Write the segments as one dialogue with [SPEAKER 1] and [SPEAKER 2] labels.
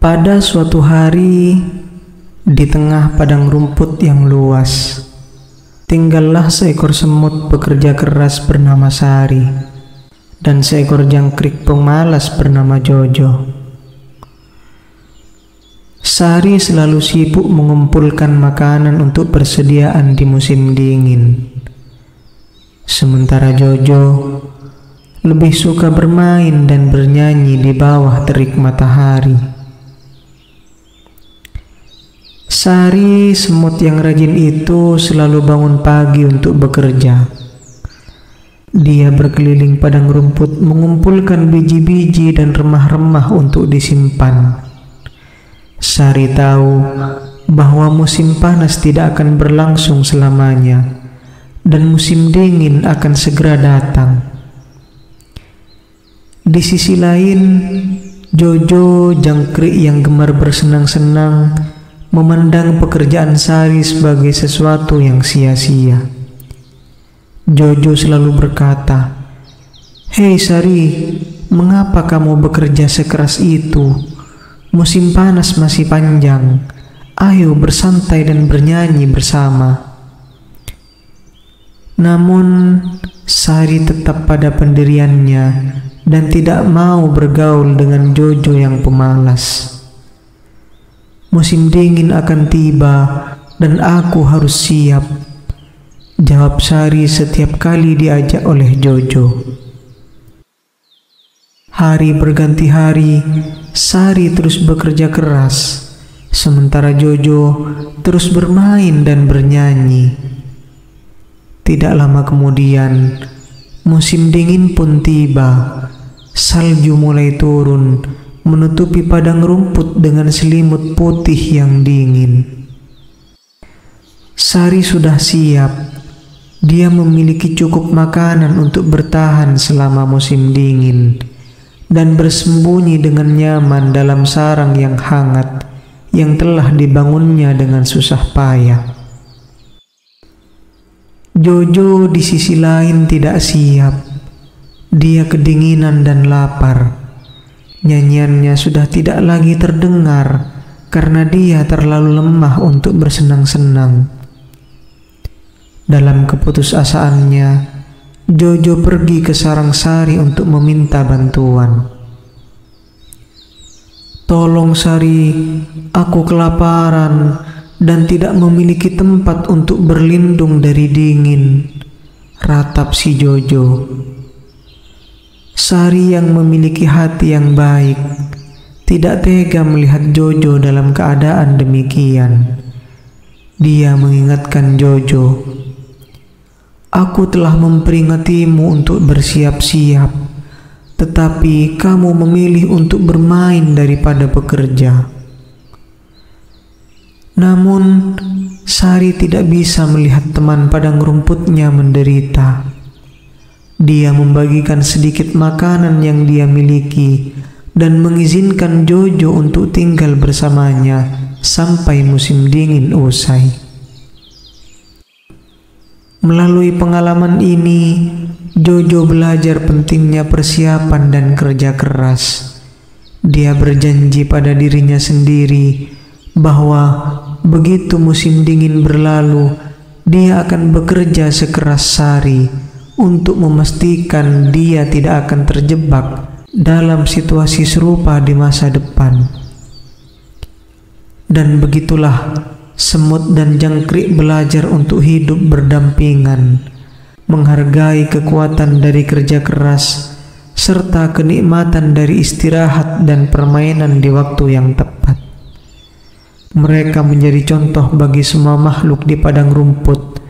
[SPEAKER 1] Pada suatu hari, di tengah padang rumput yang luas, tinggallah seekor semut bekerja keras bernama Sari, dan seekor jangkrik pemalas bernama Jojo. Sari selalu sibuk mengumpulkan makanan untuk persediaan di musim dingin. Sementara Jojo lebih suka bermain dan bernyanyi di bawah terik matahari. Sari, semut yang rajin itu, selalu bangun pagi untuk bekerja. Dia berkeliling padang rumput mengumpulkan biji-biji dan remah-remah untuk disimpan. Sari tahu bahwa musim panas tidak akan berlangsung selamanya dan musim dingin akan segera datang. Di sisi lain, Jojo, jangkrik yang gemar bersenang-senang, memandang pekerjaan Sari sebagai sesuatu yang sia-sia. Jojo selalu berkata, "Hei Sari, mengapa kamu bekerja sekeras itu? Musim panas masih panjang. Ayo bersantai dan bernyanyi bersama." Namun, Sari tetap pada pendiriannya dan tidak mau bergaul dengan Jojo yang pemalas. "Musim dingin akan tiba dan aku harus siap," jawab Sari setiap kali diajak oleh Jojo. Hari berganti hari, Sari terus bekerja keras, sementara Jojo terus bermain dan bernyanyi. Tidak lama kemudian, musim dingin pun tiba. Salju mulai turun, menutupi padang rumput dengan selimut putih yang dingin. Sari sudah siap. Dia memiliki cukup makanan untuk bertahan selama musim dingin dan bersembunyi dengan nyaman dalam sarang yang hangat yang telah dibangunnya dengan susah payah. Jojo di sisi lain tidak siap. Dia kedinginan dan lapar. Nyanyiannya sudah tidak lagi terdengar karena dia terlalu lemah untuk bersenang-senang. Dalam keputusasaannya, Jojo pergi ke sarang Sari untuk meminta bantuan. "Tolong Sari, aku kelaparan dan tidak memiliki tempat untuk berlindung dari dingin," ratap si Jojo. Sari yang memiliki hati yang baik tidak tega melihat Jojo dalam keadaan demikian. Dia mengingatkan Jojo, "Aku telah memperingatimu untuk bersiap-siap, tetapi kamu memilih untuk bermain daripada bekerja." Namun, Sari tidak bisa melihat teman padang rumputnya menderita. Dia membagikan sedikit makanan yang dia miliki dan mengizinkan Jojo untuk tinggal bersamanya sampai musim dingin usai. Melalui pengalaman ini, Jojo belajar pentingnya persiapan dan kerja keras. Dia berjanji pada dirinya sendiri bahwa begitu musim dingin berlalu, dia akan bekerja sekeras Sari untuk memastikan dia tidak akan terjebak dalam situasi serupa di masa depan. Dan begitulah semut dan jangkrik belajar untuk hidup berdampingan, menghargai kekuatan dari kerja keras, serta kenikmatan dari istirahat dan permainan di waktu yang tepat. Mereka menjadi contoh bagi semua makhluk di padang rumput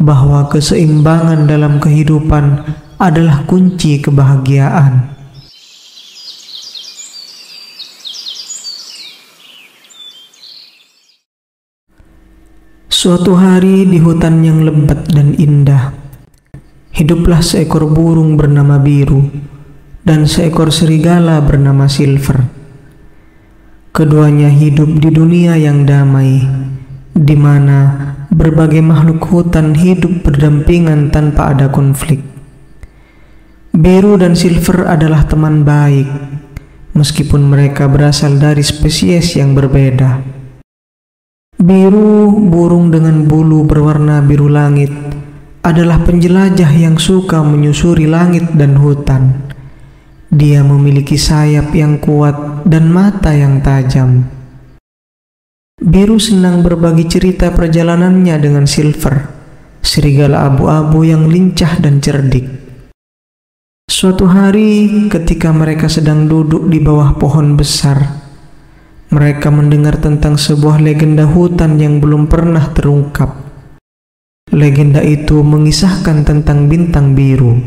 [SPEAKER 1] bahwa keseimbangan dalam kehidupan adalah kunci kebahagiaan. Suatu hari di hutan yang lebat dan indah, hiduplah seekor burung bernama Biru dan seekor serigala bernama Silver. Keduanya hidup di dunia yang damai, di mana berbagai makhluk hutan hidup berdampingan tanpa ada konflik. Biru dan Silver adalah teman baik. meskipun mereka berasal dari spesies yang berbeda. Biru, burung dengan bulu berwarna biru langit, adalah penjelajah yang suka menyusuri langit dan hutan. Dia memiliki sayap yang kuat dan mata yang tajam. Biru senang berbagi cerita perjalanannya dengan Silver, serigala abu-abu yang lincah dan cerdik. Suatu hari, ketika mereka sedang duduk di bawah pohon besar, mereka mendengar tentang sebuah legenda hutan yang belum pernah terungkap. Legenda itu mengisahkan tentang bintang biru,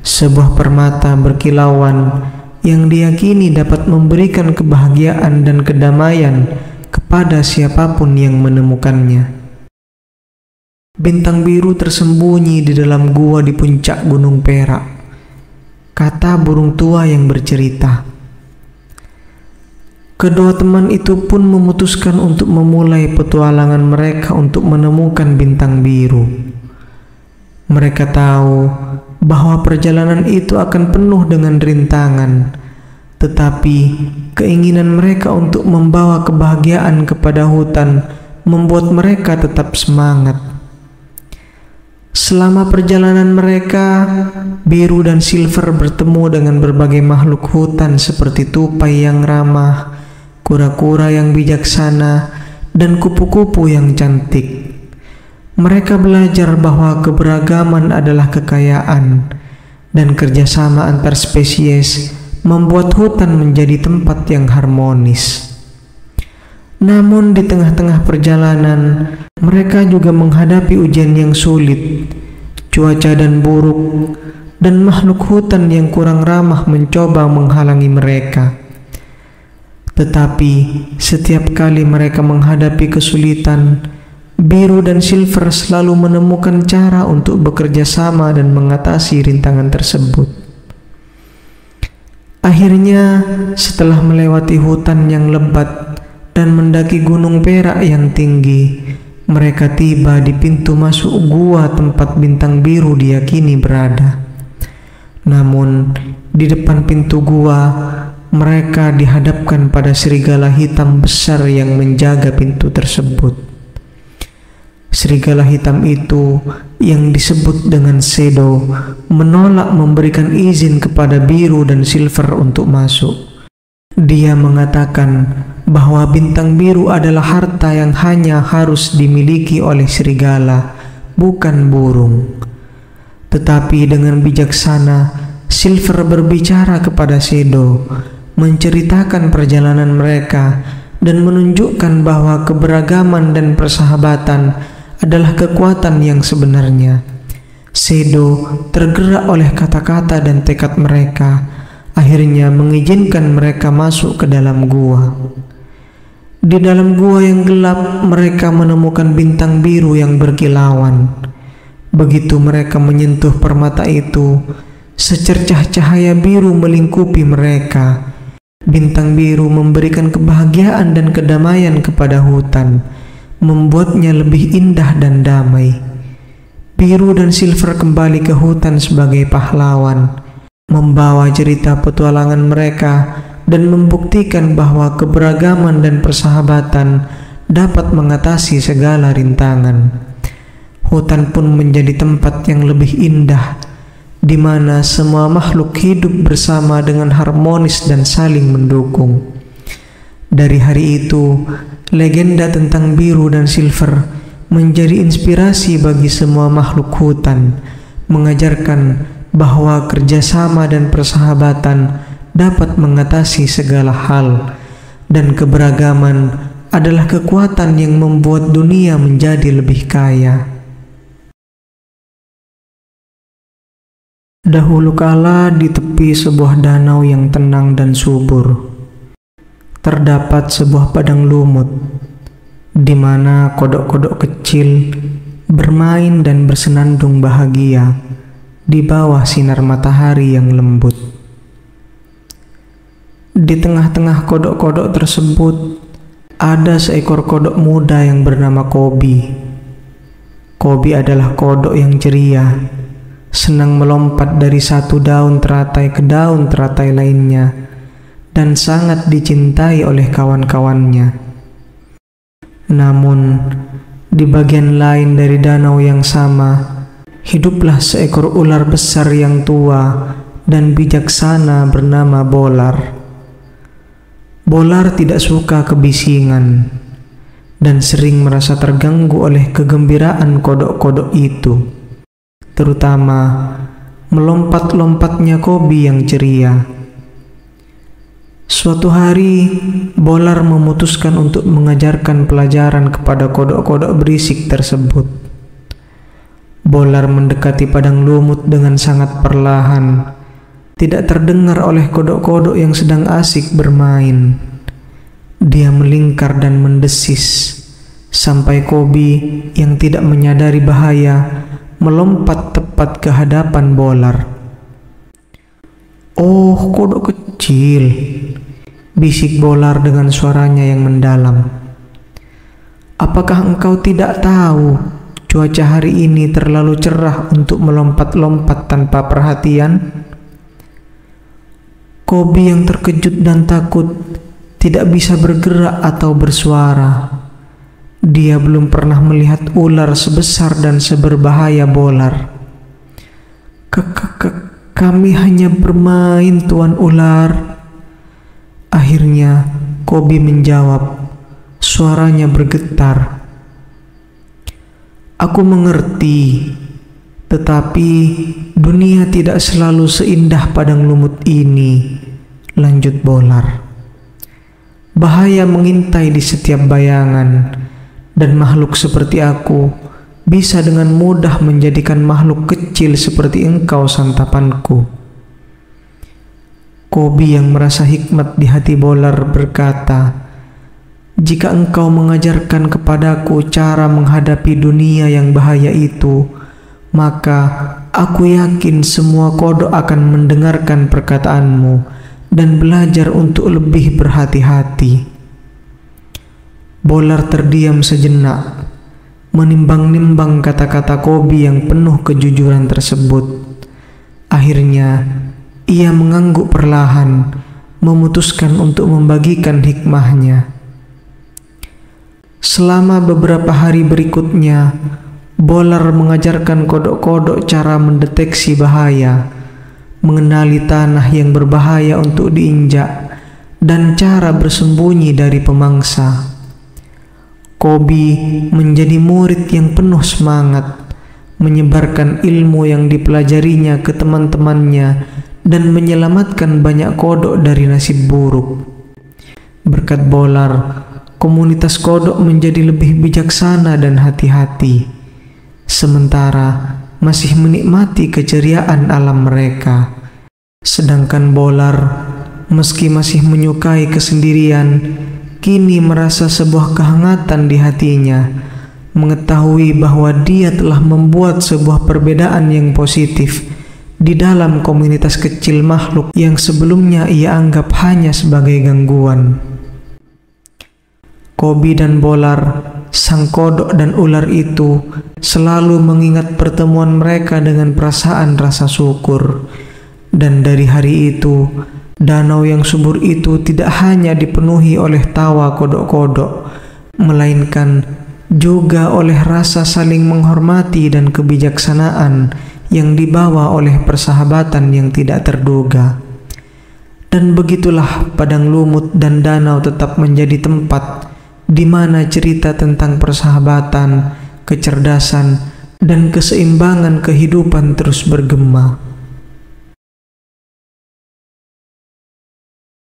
[SPEAKER 1] sebuah permata berkilauan yang diyakini dapat memberikan kebahagiaan dan kedamaian kepada siapapun yang menemukannya. Bintang biru tersembunyi di dalam gua di puncak Gunung Perak, kata burung tua yang bercerita. Kedua teman itu pun memutuskan untuk memulai petualangan mereka untuk menemukan bintang biru. Mereka tahu bahwa perjalanan itu akan penuh dengan rintangan, tetapi keinginan mereka untuk membawa kebahagiaan kepada hutan membuat mereka tetap semangat. Selama perjalanan mereka, Biru dan Silver bertemu dengan berbagai makhluk hutan seperti tupai yang ramah, kura-kura yang bijaksana, dan kupu-kupu yang cantik. Mereka belajar bahwa keberagaman adalah kekayaan, dan kerjasama antar spesies membuat hutan menjadi tempat yang harmonis. Namun di tengah-tengah perjalanan, mereka juga menghadapi ujian yang sulit. Cuaca dan buruk, dan makhluk hutan yang kurang ramah mencoba menghalangi mereka. Tetapi setiap kali mereka menghadapi kesulitan, Biru dan Silver selalu menemukan cara untuk bekerja sama dan mengatasi rintangan tersebut. Akhirnya, setelah melewati hutan yang lebat dan mendaki Gunung Perak yang tinggi, mereka tiba di pintu masuk gua tempat bintang biru diyakini berada. Namun, di depan pintu gua, mereka dihadapkan pada serigala hitam besar yang menjaga pintu tersebut. Serigala hitam itu, yang disebut dengan Shadow, menolak memberikan izin kepada Biru dan Silver untuk masuk. Dia mengatakan bahwa bintang biru adalah harta yang hanya harus dimiliki oleh serigala, bukan burung. Tetapi dengan bijaksana, Silver berbicara kepada Shadow, menceritakan perjalanan mereka, dan menunjukkan bahwa keberagaman dan persahabatan adalah kekuatan yang sebenarnya. Shadow tergerak oleh kata-kata dan tekad mereka, akhirnya mengizinkan mereka masuk ke dalam gua. Di dalam gua yang gelap, mereka menemukan bintang biru yang berkilauan. Begitu mereka menyentuh permata itu, secercah cahaya biru melingkupi mereka. Bintang biru memberikan kebahagiaan dan kedamaian kepada hutan, membuatnya lebih indah dan damai. Biru dan Silver kembali ke hutan sebagai pahlawan, membawa cerita petualangan mereka dan membuktikan bahwa keberagaman dan persahabatan dapat mengatasi segala rintangan. Hutan pun menjadi tempat yang lebih indah, di mana semua makhluk hidup bersama dengan harmonis dan saling mendukung. Dari hari itu, legenda tentang Biru dan Silver menjadi inspirasi bagi semua makhluk hutan, mengajarkan bahwa kerjasama dan persahabatan dapat mengatasi segala hal, dan keberagaman adalah kekuatan yang membuat dunia menjadi lebih kaya. Dahulu kala di tepi sebuah danau yang tenang dan subur, terdapat sebuah padang lumut, di mana kodok-kodok kecil bermain dan bersenandung bahagia di bawah sinar matahari yang lembut. Di tengah-tengah kodok-kodok tersebut, ada seekor kodok muda yang bernama Kobi. Kobi adalah kodok yang ceria, senang melompat dari satu daun teratai ke daun teratai lainnya, dan sangat dicintai oleh kawan-kawannya. Namun, di bagian lain dari danau yang sama, hiduplah seekor ular besar yang tua dan bijaksana bernama Bolar. Bolar tidak suka kebisingan dan sering merasa terganggu oleh kegembiraan kodok-kodok itu, terutama melompat-lompatnya Kobi yang ceria. Suatu hari, Bolar memutuskan untuk mengajarkan pelajaran kepada kodok-kodok berisik tersebut. Bolar mendekati padang lumut dengan sangat perlahan, tidak terdengar oleh kodok-kodok yang sedang asik bermain. Dia melingkar dan mendesis, sampai Kobi yang tidak menyadari bahaya melompat tepat ke hadapan Bolar. "Oh, kodok kecil," bisik Bolar dengan suaranya yang mendalam. "Apakah engkau tidak tahu cuaca hari ini terlalu cerah untuk melompat-lompat tanpa perhatian?" Kobi yang terkejut dan takut tidak bisa bergerak atau bersuara. Dia belum pernah melihat ular sebesar dan seberbahaya Bolar. Kami hanya bermain, Tuan Ular." Akhirnya Kobi menjawab, suaranya bergetar. "Aku mengerti, tetapi dunia tidak selalu seindah padang lumut ini," lanjut Bolar. "Bahaya mengintai di setiap bayangan, dan makhluk seperti aku bisa dengan mudah menjadikan makhluk kecil seperti engkau santapanku." Kobi yang merasa hikmat di hati Bolar berkata, "Jika engkau mengajarkan kepadaku cara menghadapi dunia yang bahaya itu, maka aku yakin semua kodok akan mendengarkan perkataanmu dan belajar untuk lebih berhati-hati." Bolar terdiam sejenak, menimbang-nimbang kata-kata Kobi yang penuh kejujuran tersebut. Akhirnya, ia mengangguk perlahan, memutuskan untuk membagikan hikmahnya. Selama beberapa hari berikutnya, Bolar mengajarkan kodok-kodok cara mendeteksi bahaya, mengenali tanah yang berbahaya untuk diinjak, dan cara bersembunyi dari pemangsa. Kobi menjadi murid yang penuh semangat, menyebarkan ilmu yang dipelajarinya ke teman-temannya dan menyelamatkan banyak kodok dari nasib buruk. Berkat Bolar, komunitas kodok menjadi lebih bijaksana dan hati-hati, sementara masih menikmati keceriaan alam mereka. Sedangkan Bolar, meski masih menyukai kesendirian, kini merasa sebuah kehangatan di hatinya, mengetahui bahwa dia telah membuat sebuah perbedaan yang positif di dalam komunitas kecil makhluk yang sebelumnya ia anggap hanya sebagai gangguan. Kobi dan Bolar, sang kodok dan ular itu, selalu mengingat pertemuan mereka dengan perasaan rasa syukur. Dan dari hari itu, danau yang subur itu tidak hanya dipenuhi oleh tawa kodok-kodok, melainkan juga oleh rasa saling menghormati dan kebijaksanaan yang dibawa oleh persahabatan yang tidak terduga. Dan begitulah padang lumut dan danau tetap menjadi tempat di mana cerita tentang persahabatan, kecerdasan, dan keseimbangan kehidupan terus bergema.